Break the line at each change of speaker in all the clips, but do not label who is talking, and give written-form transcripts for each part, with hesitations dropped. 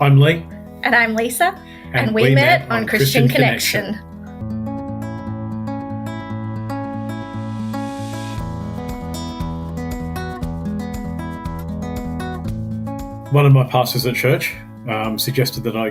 I'm Lee.
And I'm Leesa, and we met on Christian Connection.
One of my pastors at church suggested that I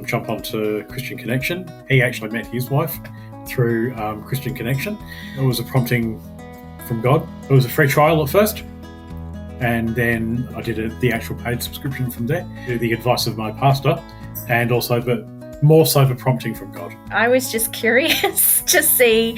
jump onto Christian Connection. He actually met his wife through Christian Connection. It was a prompting from God. It was a free trial at first, and then I did the actual paid subscription from there, the advice of my pastor, and also more so the prompting from God.
I was just curious to see,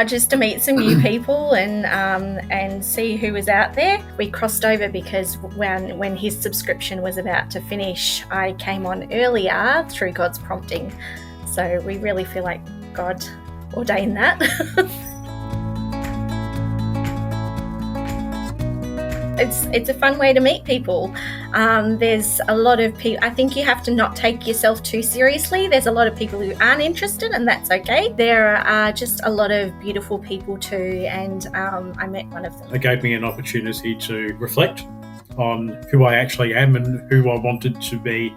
just to meet some new people and see who was out there. We crossed over because when his subscription was about to finish, I came on earlier through God's prompting. So we really feel like God ordained that. It's a fun way to meet people. There's a lot of people. I think you have to not take yourself too seriously. There's a lot of people who aren't interested, and that's okay. There are just a lot of beautiful people too, and I met one of them.
It gave me an opportunity to reflect on who I actually am and who I wanted to be,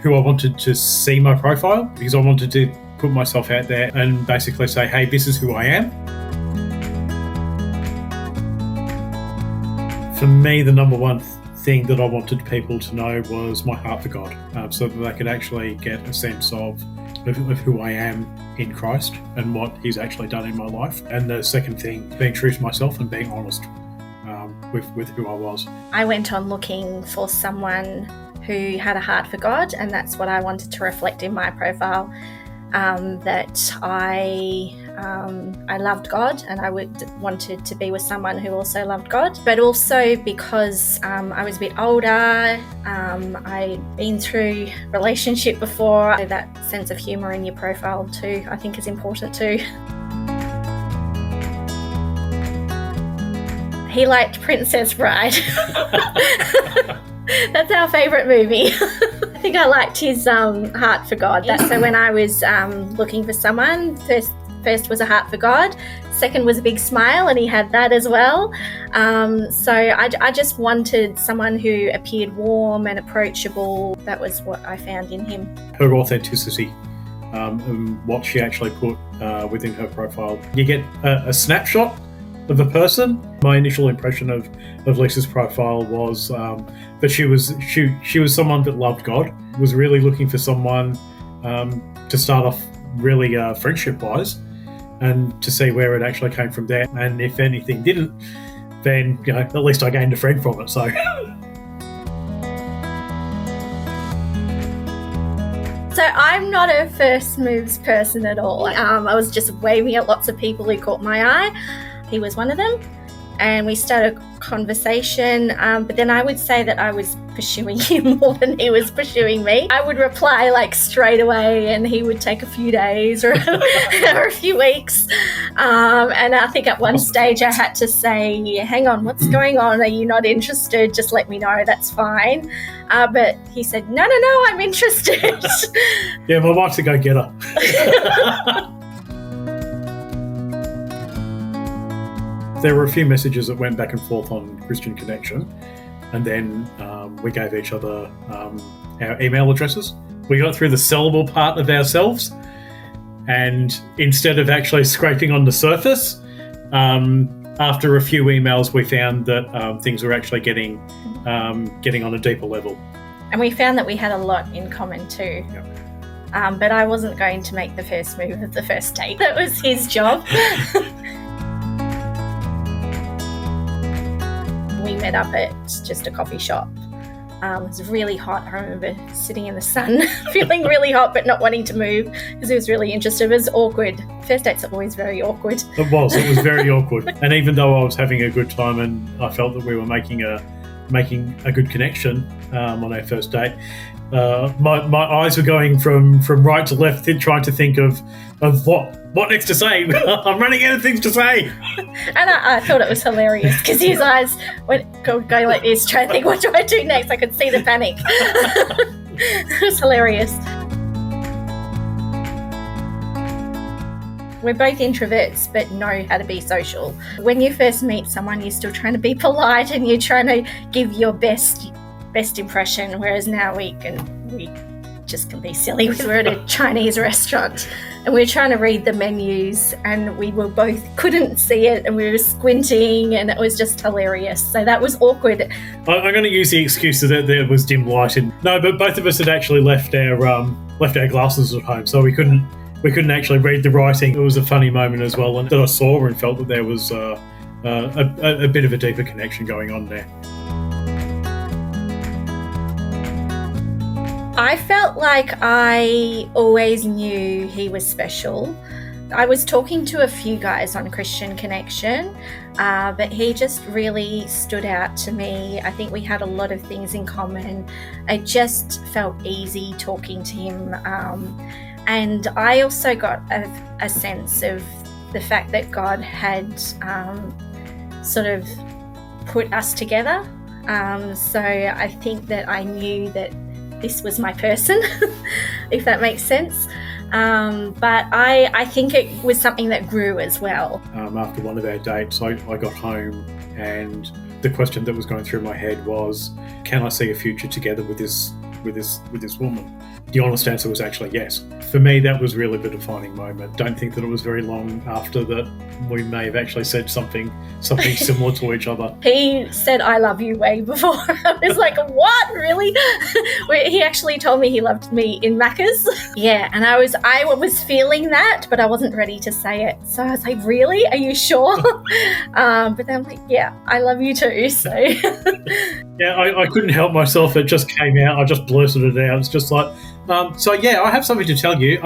who I wanted to see my profile, because I wanted to put myself out there and basically say, hey, this is who I am. For me, the number one thing that I wanted people to know was my heart for God, so that they could actually get a sense of who I am in Christ and what He's actually done in my life. And the second thing, being true to myself and being honest with who I was.
I went on looking for someone who had a heart for God, and that's what I wanted to reflect in my profile. That I loved God, and I wanted to be with someone who also loved God, but also because I was a bit older, I'd been through relationship before. So that sense of humour in your profile too, I think, is important too. He liked Princess Bride. That's our favourite movie. I think I liked his heart for God. So when I was looking for someone, first was a heart for God, second was a big smile, and he had that as well. So I just wanted someone who appeared warm and approachable. That was what I found in him.
Her authenticity, and what she actually put within her profile. You get a snapshot of the person. My initial impression of Leesa's profile was that she was someone that loved God, was really looking for someone to start off really friendship-wise, and to see where it actually came from there. And if anything didn't, then at least I gained a friend from it. So.
So I'm not a first moves person at all. I was just waving at lots of people who caught my eye. He was one of them, and we started a conversation, but then I would say that I was pursuing him more than he was pursuing me. I would reply like straight away, and he would take a few days or a few weeks, and I think at one stage I had to say, hang on, what's going on? Are you not interested? Just let me know, that's fine. But he said, no, I'm interested.
Yeah, my wife's a go-getter. There were a few messages that went back and forth on Christian Connection, and then we gave each other our email addresses. We got through the sellable part of ourselves, and instead of actually scraping on the surface, after a few emails, we found that things were actually getting on a deeper level.
And we found that we had a lot in common too. Yep. But I wasn't going to make the first move of the first date. That was his job. We met up at just a coffee shop. It was really hot. I remember sitting in the sun, feeling really hot, but not wanting to move because he was really interested. It was awkward. First dates are always very awkward.
It was very awkward. And even though I was having a good time and I felt that we were making a good connection on our first date, my eyes were going from right to left, trying to think of what next to say. I'm running out of things to say.
And I thought it was hilarious because his eyes went go like this, trying to think, what do I do next? I could see the panic. It was hilarious. We're both introverts but know how to be social. When you first meet someone, you're still trying to be polite and you're trying to give your best best impression, whereas now we just can be silly. We're at a Chinese restaurant and we were trying to read the menus and we were both couldn't see it and we were squinting and it was just hilarious. So that was awkward.
I'm going to use the excuse that there was dim light. No, but both of us had actually left our glasses at home, so we couldn't actually read the writing. It was a funny moment as well, and that I saw and felt that there was a bit of a deeper connection going on there.
I felt like I always knew he was special. I was talking to a few guys on Christian Connection, but he just really stood out to me. I think we had a lot of things in common. It just felt easy talking to him. And I also got a sense of the fact that God had sort of put us together. So I think that I knew that this was my person, if that makes sense. But I think it was something that grew as well.
After one of our dates, I got home and the question that was going through my head was, can I see a future together with this woman? The honest answer was actually yes. For me, that was really the defining moment. Don't think that it was very long after that we may have actually said something similar to each other.
He said, "I love you" way before. I was like, what, really? He actually told me he loved me in Macca's. Yeah, and I was feeling that, but I wasn't ready to say it. So I was like, really? Are you sure? But then I'm like, yeah, I love you too. So
yeah, I couldn't help myself. It just came out. I just blurted it out. It's just like, so yeah, I have something to tell you.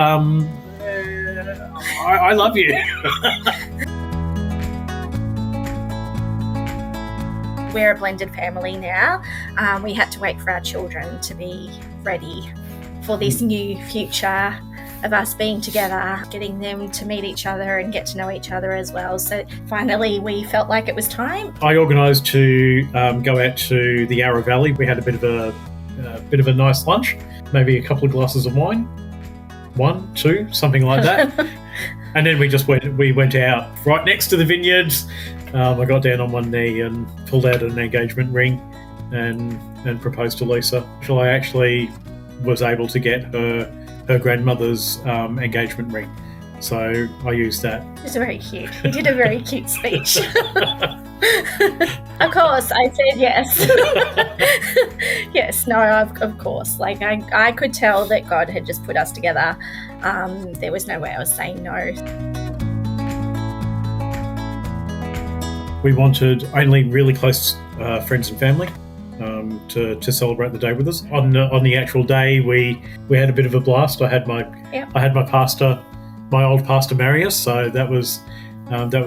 I love you.
We're a blended family now. We had to wait for our children to be ready for this new future of us being together, getting them to meet each other and get to know each other as well. So finally we felt like it was time. I
organised to go out to the Yarra Valley. We had a bit of a nice lunch, maybe a couple of glasses of wine, 1, 2, something like that. And then we went out right next to the vineyards. I got down on one knee and pulled out an engagement ring and proposed to Leesa. I actually was able to get her grandmother's engagement ring. So I used that.
It was very cute. He did a very cute speech. Of course, I said yes. Yes, no, of course. Like I could tell that God had just put us together. There was no way I was saying no.
We wanted only really close friends and family to celebrate the day with us. On the actual day, we had a bit of a blast. I had my pastor, my old pastor, marry us, so that was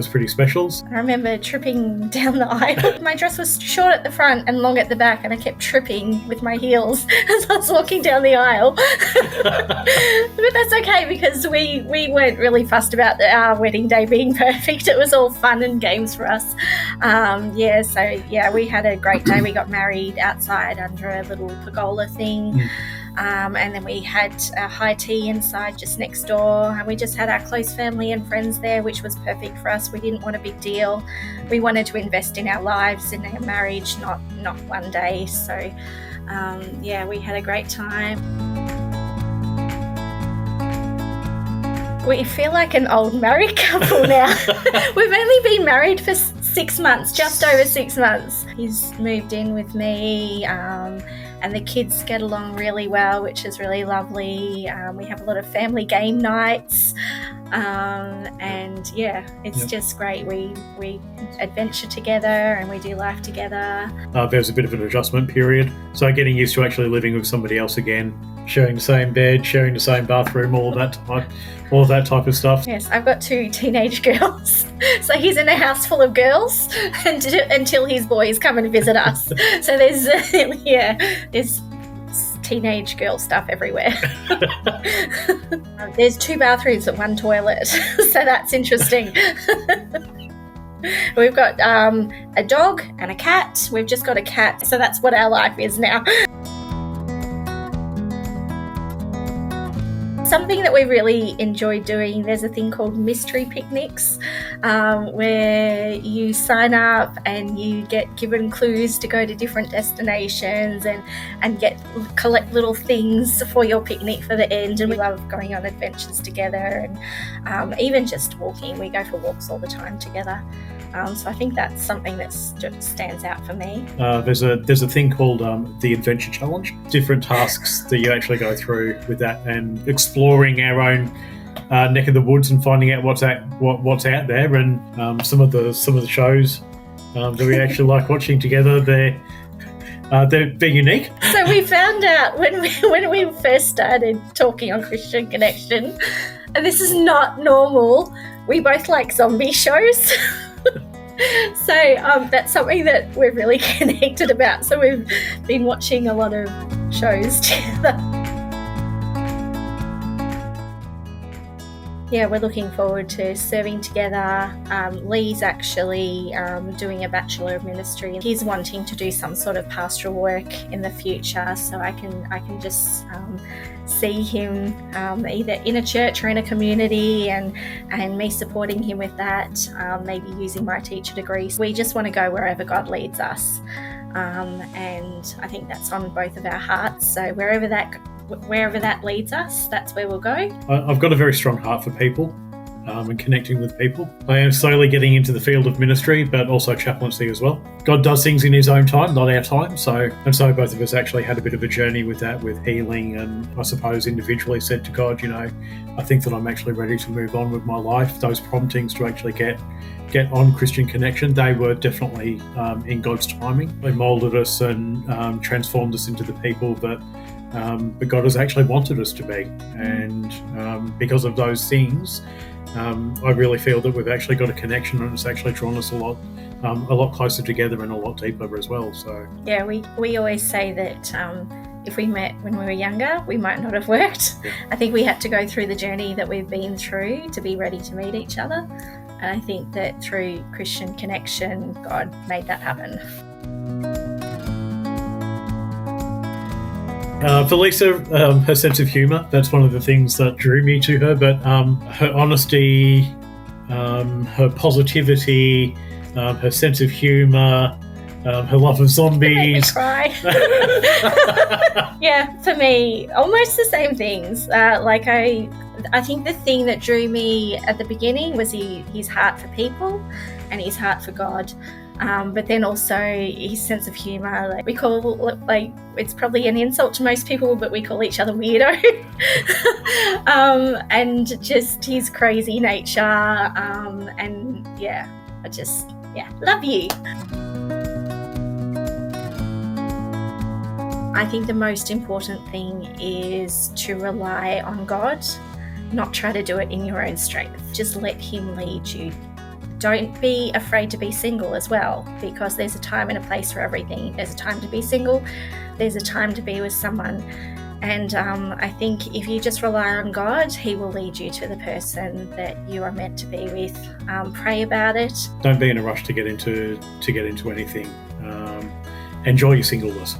pretty special.
I remember tripping down the aisle. My dress was short at the front and long at the back, and I kept tripping with my heels as I was walking down the aisle. But that's okay because we weren't really fussed about our wedding day being perfect. It was all fun and games for us. We had a great day. We got married outside under a little pergola thing. And then we had a high tea inside just next door, and we just had our close family and friends there, which was perfect for us. We didn't want a big deal. We wanted to invest in our lives, in our marriage, not one day. So we had a great time. We feel like an old married couple now. We've only been married for 6 months, just over 6 months. He's moved in with me, and the kids get along really well, which is really lovely. We have a lot of family game nights, it's just great. We adventure together and we do life together.
There was a bit of an adjustment period, so getting used to actually living with somebody else again, sharing the same bed, sharing the same bathroom, all of that type of stuff.
Yes, I've got 2 teenage girls, so he's in a house full of girls until his boys come and visit us. So there's teenage girl stuff everywhere. There's 2 bathrooms and 1 toilet, so that's interesting. We've got a dog and a cat. We've just got a cat, so that's what our life is now. something that we really enjoy doing. There's a thing called mystery picnics, where you sign up and you get given clues to go to different destinations and collect little things for your picnic for the end. And we love going on adventures together, and even just walking. We go for walks all the time together. So I think that's something that stands out for me.
There's a thing called the Adventure Challenge. Different tasks that you actually go through with that, and exploring our own neck of the woods and finding out what's out there. And some of the shows that we actually like watching together, they're unique.
So we found out when we first started talking on Christian Connection, and this is not normal. We both like zombie shows. So that's something that we're really connected about. So we've been watching a lot of shows together. Yeah, we're looking forward to serving together. Lee's actually doing a Bachelor of Ministry. He's wanting to do some sort of pastoral work in the future, so I can just see him either in a church or in a community, and me supporting him with that, maybe using my teacher degree. We just want to go wherever God leads us, and I think that's on both of our hearts. So wherever that leads us, that's where we'll go.
I've got a very strong heart for people and connecting with people. I am slowly getting into the field of ministry, but also chaplaincy as well. God does things in his own time, not our time. So both of us actually had a bit of a journey with that, with healing, and I suppose individually said to God, I think that I'm actually ready to move on with my life. Those promptings to actually get on Christian Connection, they were definitely in God's timing. They moulded us and transformed us into the people that God has actually wanted us to be. And because of those things, I really feel that we've actually got a connection, and it's actually drawn us a lot closer together and a lot deeper as well. So
yeah, we always say that if we met when we were younger, we might not have worked.
Yeah.
I think we had to go through the journey that we've been through to be ready to meet each other. And I think that through Christian Connection, God made that happen.
For Leesa, her sense of humour, that's one of the things that drew me to her, but her honesty, her positivity, her sense of humour, her love of zombies.
Make me cry. Yeah, for me, almost the same things. I think the thing that drew me at the beginning was his heart for people and his heart for God. But then also his sense of humour. We call, it's probably an insult to most people, but we call each other weirdo. And just his crazy nature. And yeah, love you. I think the most important thing is to rely on God, not try to do it in your own strength. Just let him lead you. Don't be afraid to be single as well, because there's a time and a place for everything. There's a time to be single, there's a time to be with someone. And I think if you just rely on God, he will lead you to the person that you are meant to be with. Pray about it.
Don't be in a rush to get into anything. Enjoy your singleness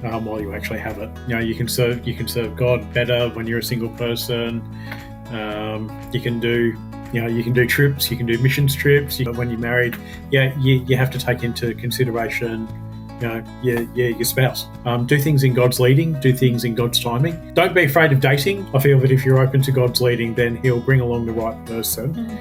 while you actually have it. You can serve God better when you're a single person. You can do trips, you can do missions trips. When you're married, you have to take into consideration, your spouse. Do things in God's leading, do things in God's timing. Don't be afraid of dating. I feel that if you're open to God's leading, then he'll bring along the right person.